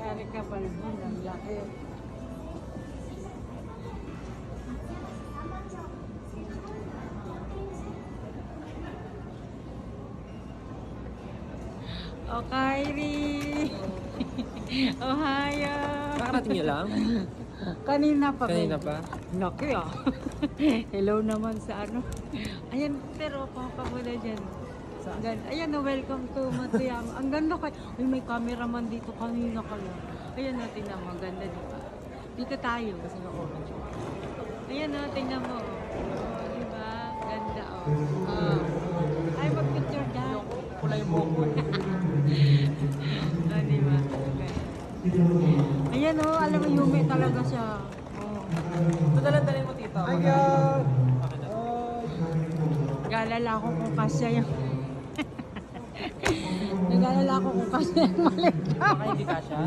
Erica Balbon, ang laki. O Kyrie! Ohio! Nakarating niyo lang? Kanina pa. Kanina pa? Laki ah. Hello naman sa ano. Ayan, pero papa mo na dyan. Ayan, welcome to Matuyama. Ang ganda kay... Uy, may cameraman dito kanina ka lang. Ayan natin na, maganda di ba? Dito tayo. Kasi na-comment siya. Ayan na, tingnan mo. Oh, di ba? Ganda oh. Ay, mag-picture dyan. Kulay mo ko. Oh, di ba? Okay. Ayan oh, alam mo, yume talaga siya. Oh. Dala-dalin mo tita. Ayan! Nag-aalala ako kung kasya yung... Nag-aalala ako kung kasya yung malit. Baka hindi ka siya?